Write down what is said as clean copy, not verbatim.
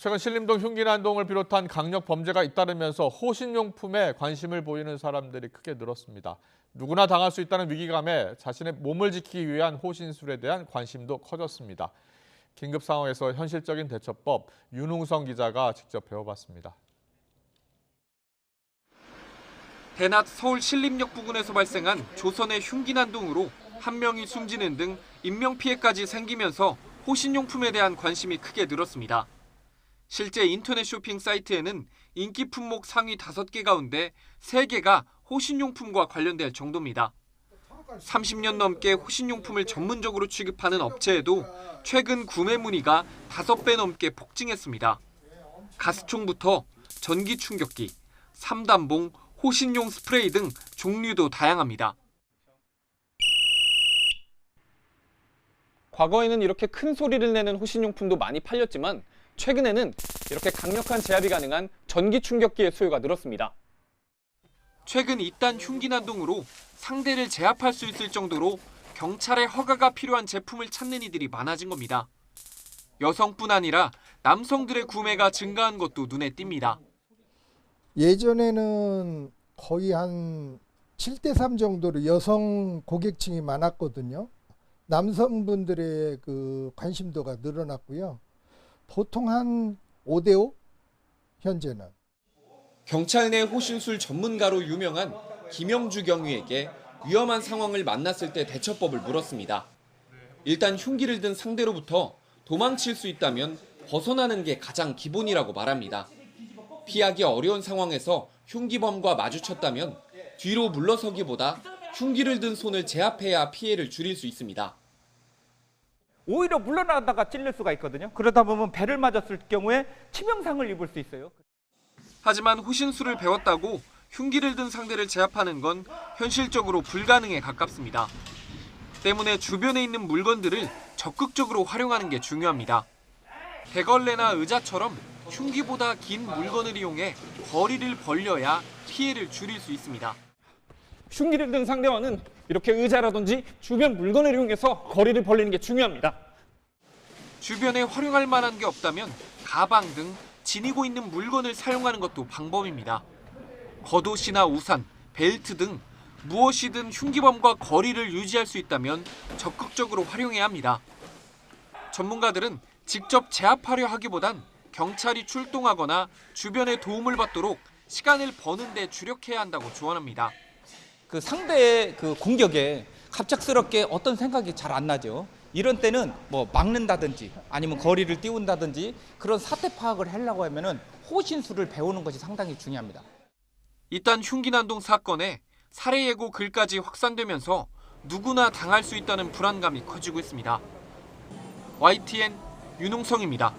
최근 신림동 흉기난동을 비롯한 강력 범죄가 잇따르면서 호신용품에 관심을 보이는 사람들이 크게 늘었습니다. 누구나 당할 수 있다는 위기감에 자신의 몸을 지키기 위한 호신술에 대한 관심도 커졌습니다. 긴급 상황에서 현실적인 대처법, 윤웅성 기자가 직접 배워봤습니다. 대낮 서울 신림역 부근에서 발생한 조선의 흉기난동으로 한 명이 숨지는 등 인명피해까지 생기면서 호신용품에 대한 관심이 크게 늘었습니다. 실제 인터넷 쇼핑 사이트에는 인기 품목 상위 5개 가운데 3개가 호신용품과 관련될 정도입니다. 30년 넘게 호신용품을 전문적으로 취급하는 업체에도 최근 구매 문의가 5배 넘게 폭증했습니다. 가스총부터 전기 충격기, 삼단봉, 호신용 스프레이 등 종류도 다양합니다. 과거에는 이렇게 큰 소리를 내는 호신용품도 많이 팔렸지만 최근에는 이렇게 강력한 제압이 가능한 전기 충격기의 수요가 늘었습니다. 최근 잇단 흉기난동으로 상대를 제압할 수 있을 정도로 경찰의 허가가 필요한 제품을 찾는 이들이 많아진 겁니다. 여성뿐 아니라 남성들의 구매가 증가한 것도 눈에 띕니다. 예전에는 거의 한 7대3 정도로 여성 고객층이 많았거든요. 남성분들의 그 관심도가 늘어났고요. 보통 한 5대5 현재는. 경찰 내 호신술 전문가로 유명한 김영주 경위에게 위험한 상황을 만났을 때 대처법을 물었습니다. 일단 흉기를 든 상대로부터 도망칠 수 있다면 벗어나는 게 가장 기본이라고 말합니다. 피하기 어려운 상황에서 흉기범과 마주쳤다면 뒤로 물러서기보다 흉기를 든 손을 제압해야 피해를 줄일 수 있습니다. 오히려 물러나다가 찔릴 수가 있거든요. 그러다 보면 배를 맞았을 경우에 치명상을 입을 수 있어요. 하지만 호신술을 배웠다고 흉기를 든 상대를 제압하는 건 현실적으로 불가능에 가깝습니다. 때문에 주변에 있는 물건들을 적극적으로 활용하는 게 중요합니다. 대걸레나 의자처럼 흉기보다 긴 물건을 이용해 거리를 벌려야 피해를 줄일 수 있습니다. 흉기를 든 상대와는 이렇게 의자라든지 주변 물건을 이용해서 거리를 벌리는 게 중요합니다. 주변에 활용할 만한 게 없다면 가방 등 지니고 있는 물건을 사용하는 것도 방법입니다. 겉옷이나 우산, 벨트 등 무엇이든 흉기범과 거리를 유지할 수 있다면 적극적으로 활용해야 합니다. 전문가들은 직접 제압하려 하기보단 경찰이 출동하거나 주변의 도움을 받도록 시간을 버는 데 주력해야 한다고 조언합니다. 그 상대의 그 공격에 갑작스럽게 어떤 생각이 잘 안 나죠. 이런 때는 뭐 막는다든지 아니면 거리를 띄운다든지 그런 사태 파악을 하려고 하면은 호신술을 배우는 것이 상당히 중요합니다. 잇단 흉기난동 사건에 살해 예고 글까지 확산되면서 누구나 당할 수 있다는 불안감이 커지고 있습니다. YTN 윤웅성입니다.